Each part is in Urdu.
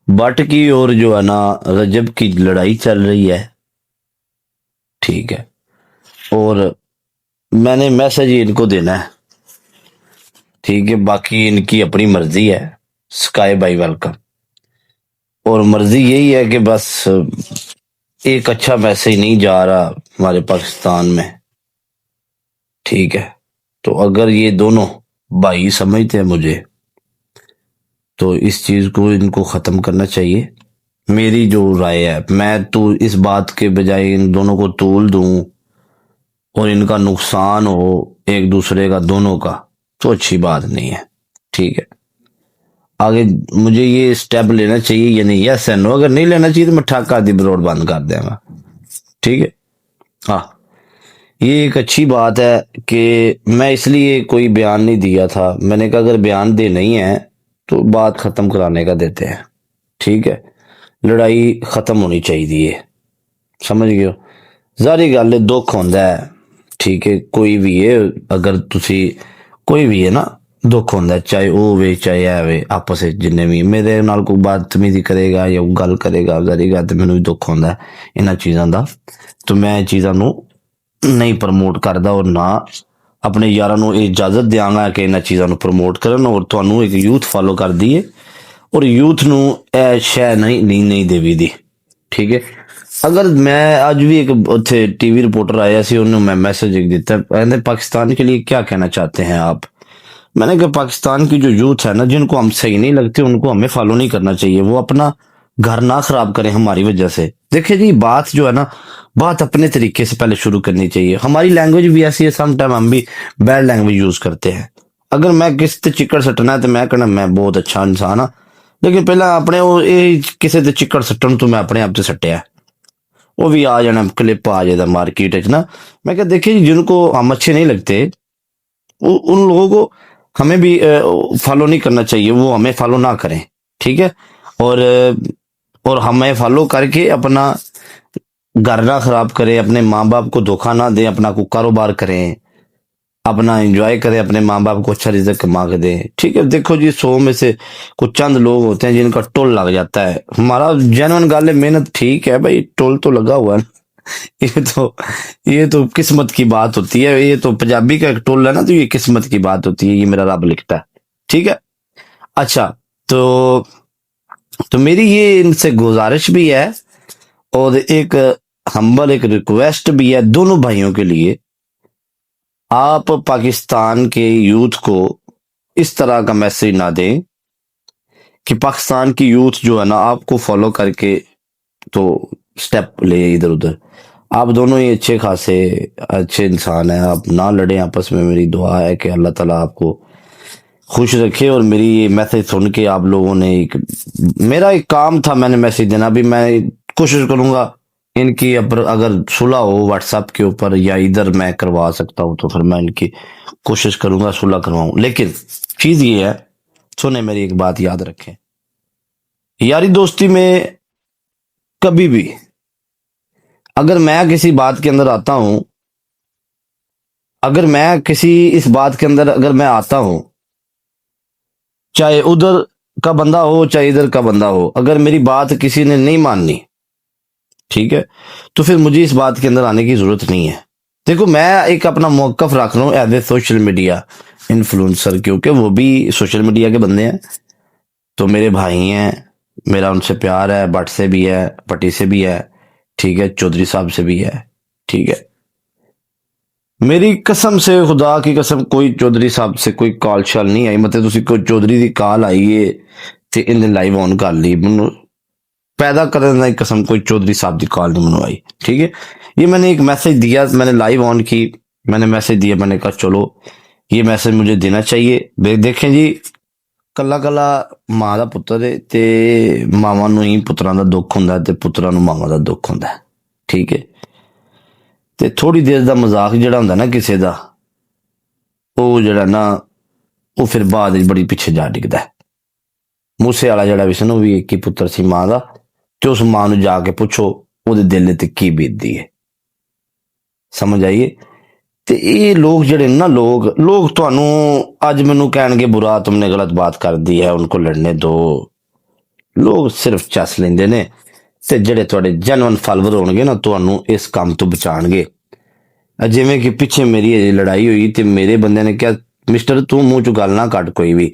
بٹ کی اور جو ہے نا رجب کی لڑائی چل رہی ہے، ٹھیک ہے، اور میں نے میسج ان کو دینا ہے، ٹھیک ہے، باقی ان کی اپنی مرضی ہے، سکائی بائی ویلکم، اور مرضی یہی ہے کہ بس ایک اچھا میسج نہیں جا رہا ہمارے پاکستان میں، ٹھیک ہے، تو اگر یہ دونوں بھائی سمجھتے ہیں مجھے تو اس چیز کو ان کو ختم کرنا چاہیے، میری جو رائے ہے، میں تو اس بات کے بجائے ان دونوں کو تول دوں اور ان کا نقصان ہو ایک دوسرے کا دونوں کا، تو اچھی بات نہیں ہے، ٹھیک ہے، آگے مجھے یہ سٹیپ لینا چاہیے یا نہیں، یس ہے نو، اگر نہیں لینا چاہیے تو میں ٹھاکہ دی روڈ بند کر دیں گا، ٹھیک ہے، ہاں، یہ ایک اچھی بات ہے کہ میں اس لیے کوئی بیان نہیں دیا تھا، میں نے کہا اگر بیان دے نہیں ہے تو بات ختم کرانے کا دیتے ہیں، ٹھیک ہے، لڑائی ختم ہونی چاہیے، سمجھ گئے ہو، ظاہری گل ہے دکھ ہوندا ہے، ٹھیک ہے، کوئی بھی ہے، اگر تسی کوئی بھی ہے نا دکھ ہوندا ہے، چاہے او ہوے چاہے اے ہوے، آپس وچ جنے بھی میرے نال کوئی بدتمیزی کرے گا یا گل کرے گا، ظاہری گل تے مینوں بھی دکھ ہوندا ہے انہاں چیزاں دا، تو میں چیزاں نو نہیں پروموٹ کردا اور نہ اپنے یاراں نو اجازت دیاں گا کہ انہاں چیزاں نو پروموٹ کرن، اور تانوں ایک یوتھ فالو کر دیے اور یوتھ نو اے شے نہیں دیوی دی، ٹھیک ہے، اگر میں آج بھی ایک اتھے ٹی وی رپورٹر آیا سی، انہوں میں میسج ایک دیتا ہے، کہندے پاکستان کے لیے کیا کہنا چاہتے ہیں آپ؟ میں نے کہا پاکستان کی جو یوتھ ہے نا، جن کو ہم صحیح نہیں لگتے ان کو ہمیں فالو نہیں کرنا چاہیے، وہ اپنا گھر نہ خراب کریں ہماری وجہ سے، دیکھیں جی بات جو ہے نا، بات اپنے طریقے سے پہلے شروع کرنی چاہیے، ہماری لینگویج بھی ایسی ہے، سم ٹائم ہم بھی بیڈ لینگویج یوز کرتے ہیں، اگر میں کسی تے چکڑ سٹنا ہے تو میں کہنا میں بہت اچھا انسان ہاں، لیکن پہلا اپنے کسی تے چکڑ سٹن تو میں اپنے آپ تے سٹیا، وہ بھی آ جانا کلپ آ جائے مارکیٹ میں نا، میں کہ دیکھیں جی جن کو ہم اچھے نہیں لگتے ان لوگوں کو ہمیں بھی فالو نہیں کرنا چاہیے، وہ ہمیں فالو نہ کریں، ٹھیک ہے، اور ہمیں فالو کر کے اپنا گھر نہ خراب کریں، اپنے ماں باپ کو دھوکہ نہ دیں، اپنا کو کاروبار کریں، اپنا انجوائے کریں، اپنے ماں باپ کو اچھا رزق کما کے دیں، ٹھیک ہے، دیکھو جی 100 میں سے کچھ چند لوگ ہوتے ہیں جن کا ٹول لگ جاتا ہے، ہمارا جینون گل ہے، محنت ٹھیک ہے بھائی، ٹول تو لگا ہوا ہے، یہ تو قسمت کی بات ہوتی ہے، یہ تو پنجابی کا ایک ٹول ہے نا، تو یہ قسمت کی بات ہوتی ہے، یہ میرا رب لکھتا ہے، ٹھیک ہے، اچھا، تو میری یہ ان سے گزارش بھی ہے اور ایک ہمبل ایک ریکویسٹ بھی ہے دونوں بھائیوں کے لیے، آپ پاکستان کے یوتھ کو اس طرح کا میسج نہ دیں کہ پاکستان کی یوتھ جو ہے نا آپ کو فالو کر کے تو سٹیپ لے ادھر ادھر، آپ دونوں ہی اچھے خاصے اچھے انسان ہیں، آپ نہ لڑیں آپس میں، میری دعا ہے کہ اللہ تعالیٰ آپ کو خوش رکھے، اور میری یہ میسج سن کے آپ لوگوں نے میرا ایک کام تھا، میں نے میسج دینا، بھی میں کوشش کروں گا ان کی اگر صلح ہو واٹس ایپ کے اوپر یا ادھر میں کروا سکتا ہوں تو پھر میں ان کی کوشش کروں گا صلح کرواؤں، لیکن چیز یہ ہے، سنیں میری ایک بات یاد رکھیں، یاری دوستی میں کبھی بھی اگر میں کسی بات کے اندر آتا ہوں، اگر میں کسی اس بات کے اندر اگر میں آتا ہوں، چاہے ادھر کا بندہ ہو چاہے ادھر کا بندہ ہو، اگر میری بات کسی نے نہیں ماننی، ٹھیک ہے، تو پھر مجھے اس بات کے اندر آنے کی ضرورت نہیں ہے، دیکھو میں ایک اپنا موقف رکھ رہا ہوں as a social media influencer, کیونکہ وہ بھی سوشل میڈیا کے بندے ہیں، تو میرے بھائی ہیں، میرا ان سے پیار ہے، بٹ سے بھی ہے، پٹی سے بھی ہے، ٹھیک ہے، چودھری صاحب سے بھی ہے، ٹھیک ہے، میری قسم سے خدا کی قسم کوئی چودھری صاحب سے کوئی کال شال نہیں آئی، مطلب تسی کوئی چودھری دی کال آئی ہے تے ان نے لائیو آن کر لی، منو پیدا کرنے کی قسم کوئی چودھری صاحب دی کال نہیں منو آئی، ٹھیک ہے، یہ میں نے ایک میسج دیا، میں نے لائیو آن کی، میں نے میسج دیا، میں نے کہا چلو یہ میسج مجھے دینا چاہیے، دیکھیں جی کلا کلا ماں دا پتر ہے تے ماواں نو ہی پتراں دا دکھ ہوندا ہے تے پتراں نو ماواں دا دکھ ہوندا ہے، ٹھیک ہے، تے تھوڑی دیر دا مذاق جڑا ہوندا نا کسے دا، او جڑا نا وہ پھر بعد بڑی پیچھے جا ڈگدا ہے، موسے والا جڑا بھی سی نا وہ بھی ایک ہی پتر سی ماں دا، تے اس ماں نو جا کے پوچھو او دے دل تے کی بیتدی ہے، سمجھ آئیے، تے یہ لوگ جڑے نا لوگ تانوں اج مینوں کہن گے برا تم نے غلط بات کر دی ہے ان کو لڑنے دو، ਲੋਕ ਸਿਰਫ ਚੱਸ ਲੈਂਦੇ ਨੇ, ਤੇ ਜਿਹੜੇ ਤੁਹਾਡੇ ਜੈਨੂਅਨ ਫਾਲੋਅਰ ਹੋਣਗੇ ਨਾ ਤੁਹਾਨੂੰ ਇਸ ਕੰਮ ਤੋਂ ਬਚਾਣਗੇ। ਜਿਵੇਂ ਕਿ ਪਿੱਛੇ ਮੇਰੀ ਇਹ ਲੜਾਈ ਹੋਈ ਤੇ ਮੇਰੇ ਬੰਦੇ ਨੇ ਕਿਹਾ ਮਿਸਟਰ ਤੂੰ ਮੂੰਹ ਚ ਗੱਲ ਨਾ ਕੱਢ ਕੋਈ ਵੀ,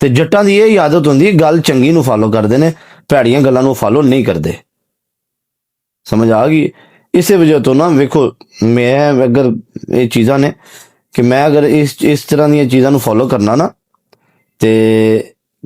ਤੇ ਜੱਟਾਂ ਦੀ ਇਹ ਆਦਤ ਹੁੰਦੀ ਹੈ, ਗੱਲ ਚੰਗੀ ਨੂੰ ਫਾਲੋ ਕਰਦੇ ਨੇ, ਭੈੜੀਆਂ ਗੱਲਾਂ ਨੂੰ ਫਾਲੋ ਨਹੀਂ ਕਰਦੇ। ਸਮਝ ਆ ਗਈ? ਇਸੇ ਵਜ੍ਹਾ ਤੋਂ ਨਾ ਵੇਖੋ, ਮੈਂ ਅਗਰ ਇਹ ਚੀਜ਼ਾਂ ਨੇ ਕਿ ਮੈਂ ਅਗਰ ਇਸ ਤਰ੍ਹਾਂ ਦੀਆਂ ਚੀਜ਼ਾਂ ਨੂੰ ਫਾਲੋ ਕਰਨਾ ਨਾ, ਤੇ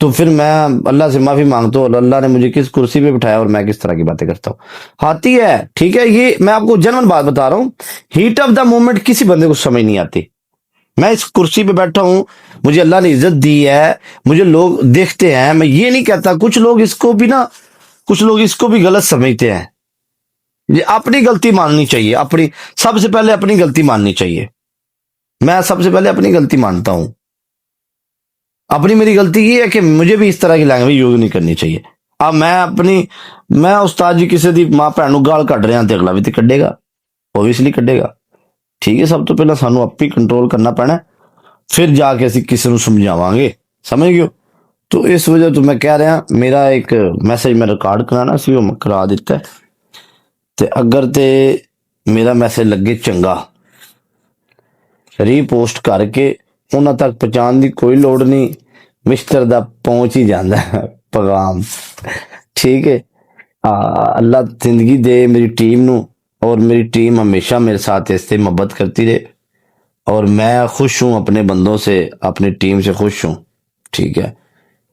تو پھر میں اللہ سے معافی مانگتا ہوں، اور اللہ نے مجھے کس کرسی پہ بٹھایا اور میں کس طرح کی باتیں کرتا ہوں، آتی ہے، ٹھیک ہے؟ یہ میں آپ کو جنرل بات بتا رہا ہوں، ہیٹ آف دا مومنٹ کسی بندے کو سمجھ نہیں آتی۔ میں اس کرسی پہ بیٹھا ہوں، مجھے اللہ نے عزت دی ہے، مجھے لوگ دیکھتے ہیں، میں یہ نہیں کہتا، کچھ لوگ اس کو بھی نا، کچھ لوگ اس کو بھی غلط سمجھتے ہیں۔ یہ اپنی غلطی ماننی چاہیے، اپنی، سب سے پہلے اپنی غلطی ماننی چاہیے۔ میں سب سے پہلے اپنی غلطی مانتا ہوں، اپنی میری غلطی یہ ہے کہ مجھے بھی اس طرح کی لینگویج یوز نہیں کرنی چاہیے۔ اب میں استاد جی کسی دی ماں بھن نو گال کڈ رہا تے اگلا بھی تے کڈے گا، اوبیسلی کڈے گا، ٹھیک ہے؟ سب تو پہلے سانو آپ ہی کنٹرول کرنا پینا ہے، پھر جا کے اسی کسی نو سمجھاواں گے، سمجھ گئے ہو؟ تو اس وجہ تو میں کہہ رہا میرا ایک میسج میں ریکارڈ کرانا سی، وہ میں کرا دیتا ہے، تے اگر تے میرا میسج لگے چنگا، ری پوسٹ کر کے انہاں تک پہنچان دی کوئی لوڑ نہیں، مسٹر دا پہنچ ہی جاندا ہے پیغام، ٹھیک ہے؟ اللہ زندگی دے میری ٹیم نو، اور میری ٹیم ہمیشہ میرے ساتھ اس سے محبت کرتی رہے، اور میں خوش ہوں اپنے بندوں سے، اپنی ٹیم سے خوش ہوں، ٹھیک ہے؟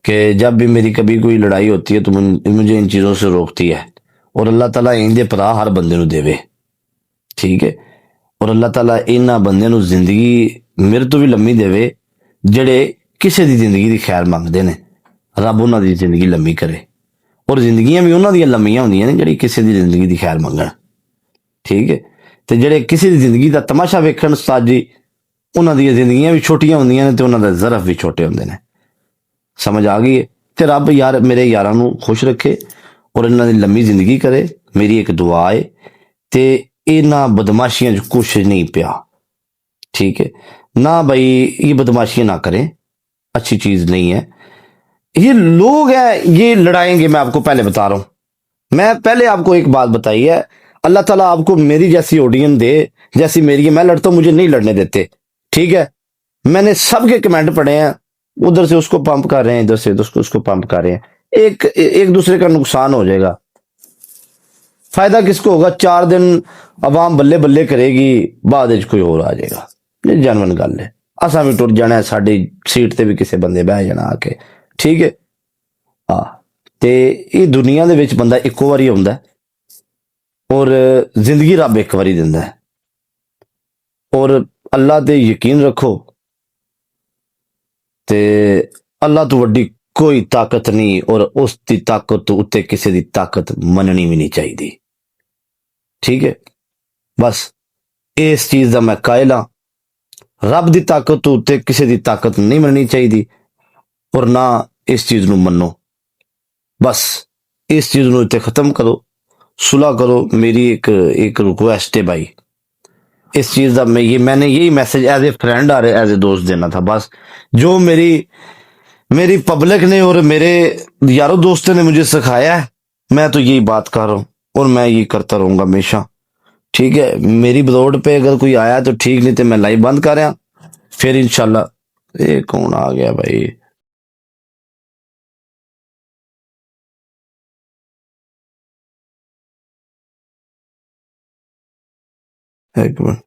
کہ جب بھی میری کبھی کوئی لڑائی ہوتی ہے تو مجھے ان چیزوں سے روکتی ہے، اور اللہ تعالیٰ ان دے پرا ہر بندے نو دے، ٹھیک ہے؟ اور اللہ تعالیٰ انہاں بندے نو زندگی میرے تو بھی لمبی دے، جڑے کسے دی زندگی دی خیر منگدے نے، رب انہاں دی زندگی لمبی کرے، اور زندگیاں بھی انہاں دی لمبیاں ہوندیاں نے جڑی کسے دی زندگی دی خیر منگن، ٹھیک ہے؟ تے جڑے کسی دی زندگی دا تماشا ویکھن استاد جی، انہاں دی زندگیاں بھی چھوٹیاں ہوندیاں نے تے انہاں دے ظرف بھی چھوٹے ہوندے نے، سمجھ آ گئی ہے؟ تے رب یار میرے یاراں نو خوش رکھے اور انہاں دی لمبی زندگی کرے، میری ایک دعا ہے، تے انہاں بدماشیاں جو کچھ نہیں پیا، ٹھیک ہے؟ نہ بھائی یہ بدماشیاں نہ کریں، اچھی چیز نہیں ہے۔ یہ لوگ ہیں یہ لڑائیں گے، میں آپ کو پہلے بتا رہا ہوں، میں پہلے آپ کو ایک بات بتائی ہے، اللہ تعالیٰ آپ کو میری جیسی اوڈین دے، جیسی میری ہے، میں لڑتا ہوں، مجھے نہیں لڑنے دیتے، ٹھیک ہے؟ میں نے سب کے کمنٹ پڑھے ہیں، ادھر سے اس کو پمپ کر رہے ہیں، ادھر سے اس کو پمپ کر رہے ہیں، ایک دوسرے کا نقصان ہو جائے گا، فائدہ کس کو ہوگا؟ 4 دن عوام بلے بلے کرے گی، بعد وچ کوئی اور آ جائے گا، یہ جانون گل ہے، اساں بھی ٹر جانا ہے، ساڈی سیٹ تے بھی کسے بندے بہ جانا آ کے، ٹھیک ہے؟ تے یہ دنیا دے وچ بندہ ایکو واری ہوندا ہے، اور زندگی رب ایک واری دیندا ہے، اور اللہ تے یقین رکھو، تے اللہ تو وڈی کوئی طاقت نہیں، اور اس دی طاقت تو اتے کسی دی طاقت مننی بھی نہیں چاہیے، ٹھیک ہے؟ بس اس چیز دا میں قائل ہاں، رب دی طاقت تو اتے کسی دی طاقت نہیں مننی چاہیے، اور نہ اس چیز نو منو، بس اس چیز نو اتنے ختم کرو، صلح کرو، میری ایک ریکویسٹ ہے بھائی، اس چیز دا میں نے یہی میسج ایز اے فرینڈ اور ایز اے دوست دینا تھا، بس جو میری پبلک نے اور میرے یاروں دوستوں نے مجھے سکھایا ہے، میں تو یہی بات کر رہا ہوں، اور میں یہ کرتا رہوں گا ہمیشہ، ٹھیک ہے؟ میری بدوڑ پہ اگر کوئی آیا تو ٹھیک، نہیں تو میں لائیو بند کر رہا، پھر انشاءاللہ۔ یہ کون آ گیا بھائی؟ ایک منٹ۔